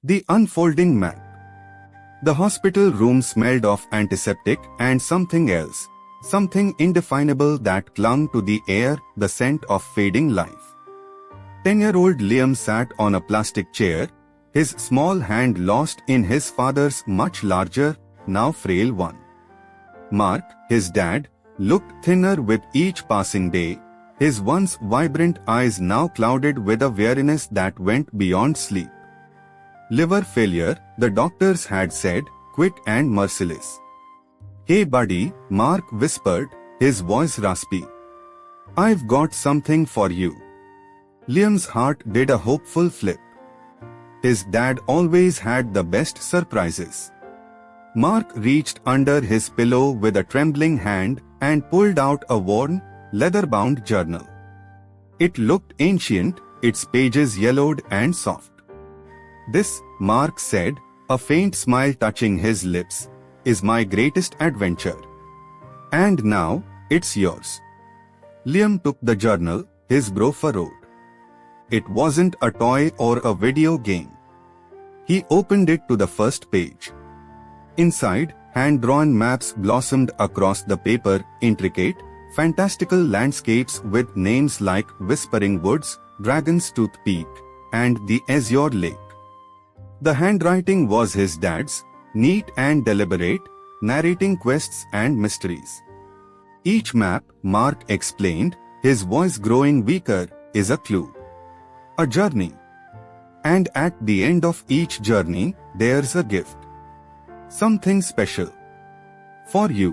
The unfolding map. The hospital room smelled of antiseptic and something else, something indefinable that clung to the air, the scent of fading life. 10-year-old Liam sat on a plastic chair, his small hand lost in his father's much larger, now frail one. Mark, his dad, looked thinner with each passing day, his once vibrant eyes now clouded with a weariness that went beyond sleep. Liver failure, the doctors had said, quick and merciless. "Hey buddy," Mark whispered, his voice raspy. "I've got something for you." Liam's heart did a hopeful flip. His dad always had the best surprises. Mark reached under his pillow with a trembling hand and pulled out a worn, leather-bound journal. It looked ancient, its pages yellowed and soft. "This," Mark said, a faint smile touching his lips, "is my greatest adventure. And now, it's yours." Liam took the journal, his brow furrowed. It wasn't a toy or a video game. He opened it to the first page. Inside, hand-drawn maps blossomed across the paper, intricate, fantastical landscapes with names like Whispering Woods, Dragon's Tooth Peak, and the Azure Lake. The handwriting was his dad's, neat and deliberate, narrating quests and mysteries. Each map, Mark explained, his voice growing weaker, is a clue. A journey. And at the end of each journey, there's a gift. Something special. For you.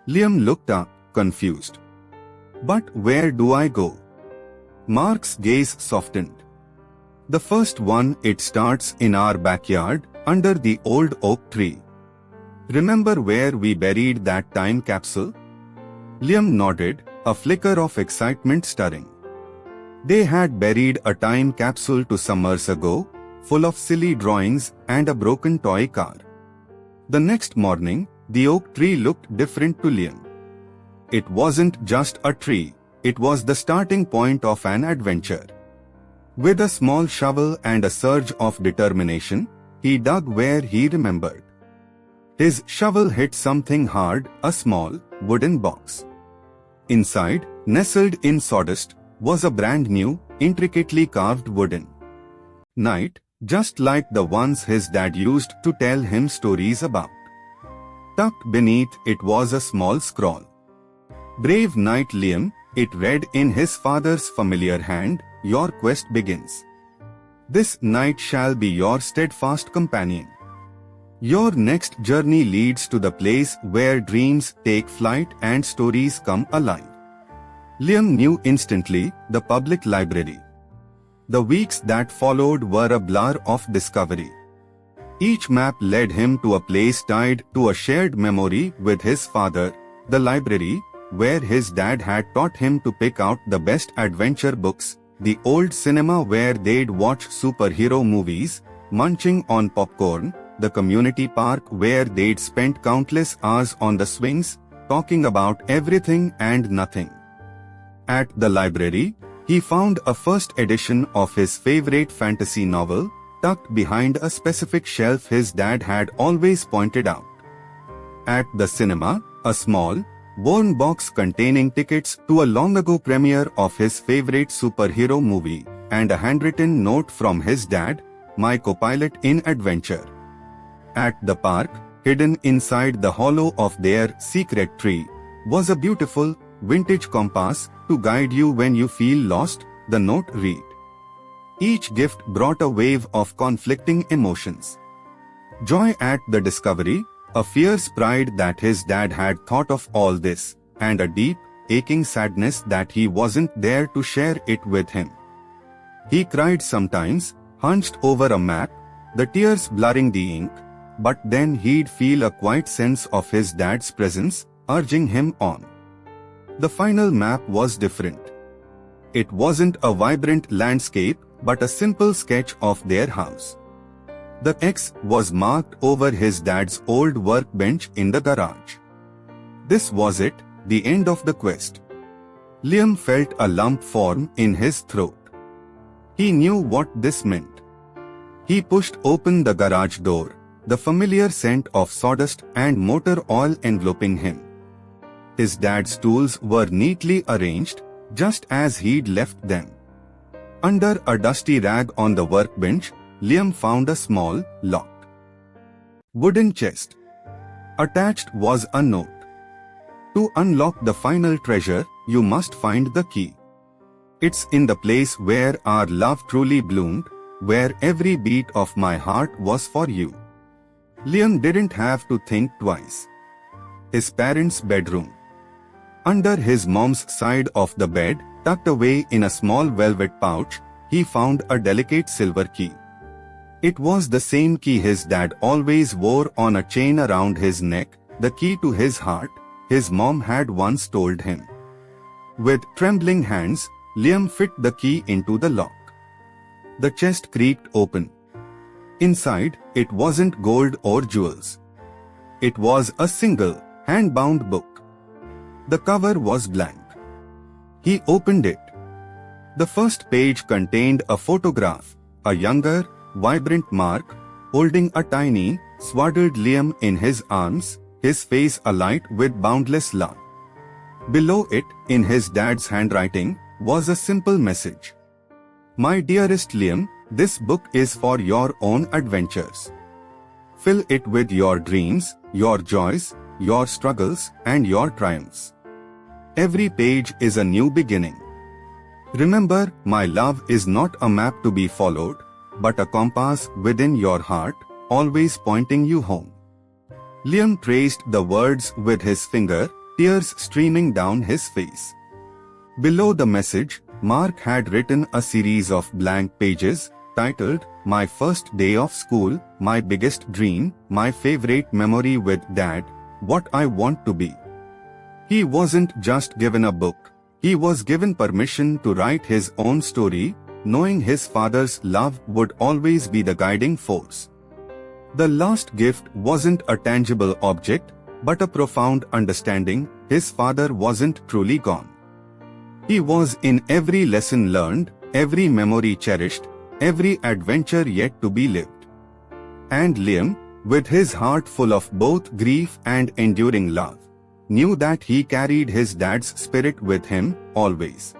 Liam looked up, confused. "But where do I go?" Mark's gaze softened. "The first one, it starts in our backyard, under the old oak tree. Remember where we buried that time capsule?" Liam nodded, a flicker of excitement stirring. They had buried a time capsule 2 summers ago, full of silly drawings and a broken toy car. The next morning, the oak tree looked different to Liam. It wasn't just a tree, it was the starting point of an adventure. With a small shovel and a surge of determination, he dug where he remembered. His shovel hit something hard, a small, wooden box. Inside, nestled in sawdust, was a brand new, intricately carved wooden knight, just like the ones his dad used to tell him stories about. Tucked beneath it was a small scroll. "Brave Knight Liam," it read in his father's familiar hand, "your quest begins. This night shall be your steadfast companion. Your next journey leads to the place where dreams take flight and stories come alive." Liam knew instantly, the public library. The weeks that followed were a blur of discovery. Each map led him to a place tied to a shared memory with his father, the library, where his dad had taught him to pick out the best adventure books, the old cinema where they'd watch superhero movies, munching on popcorn, the community park where they'd spent countless hours on the swings, talking about everything and nothing. At the library, he found a first edition of his favorite fantasy novel, tucked behind a specific shelf his dad had always pointed out. At the cinema, a small, worn box containing tickets to a long-ago premiere of his favorite superhero movie, and a handwritten note from his dad, "My co-pilot in adventure." At the park, hidden inside the hollow of their secret tree, was a beautiful, vintage compass to guide you when you feel lost, the note read. Each gift brought a wave of conflicting emotions. Joy at the discovery, a fierce pride that his dad had thought of all this, and a deep, aching sadness that he wasn't there to share it with him. He cried sometimes, hunched over a map, the tears blurring the ink, but then he'd feel a quiet sense of his dad's presence, urging him on. The final map was different. It wasn't a vibrant landscape, but a simple sketch of their house. The X was marked over his dad's old workbench in the garage. This was it, the end of the quest. Liam felt a lump form in his throat. He knew what this meant. He pushed open the garage door, the familiar scent of sawdust and motor oil enveloping him. His dad's tools were neatly arranged, just as he'd left them. Under a dusty rag on the workbench, Liam found a small, locked wooden chest. Attached was a note. To unlock the final treasure, you must find the key. It's in the place where our love truly bloomed, where every beat of my heart was for you. Liam didn't have to think twice. His parents' bedroom. Under his mom's side of the bed, tucked away in a small velvet pouch, he found a delicate silver key. It was the same key his dad always wore on a chain around his neck, the key to his heart, his mom had once told him. With trembling hands, Liam fit the key into the lock. The chest creaked open. Inside, it wasn't gold or jewels. It was a single, hand-bound book. The cover was blank. He opened it. The first page contained a photograph, a younger, vibrant Mark, holding a tiny, swaddled Liam in his arms, his face alight with boundless love. Below it, in his dad's handwriting, was a simple message. My dearest Liam, this book is for your own adventures. Fill it with your dreams, your joys, your struggles, and your triumphs. Every page is a new beginning. Remember, my love is not a map to be followed, but a compass within your heart, always pointing you home. Liam traced the words with his finger, tears streaming down his face. Below the message, Mark had written a series of blank pages, titled, My First Day of School, My Biggest Dream, My Favorite Memory with Dad, What I Want to Be. He wasn't just given a book, he was given permission to write his own story, knowing his father's love would always be the guiding force. The last gift wasn't a tangible object, but a profound understanding. His father wasn't truly gone. He was in every lesson learned, every memory cherished, every adventure yet to be lived. And Liam, with his heart full of both grief and enduring love, knew that he carried his dad's spirit with him, always.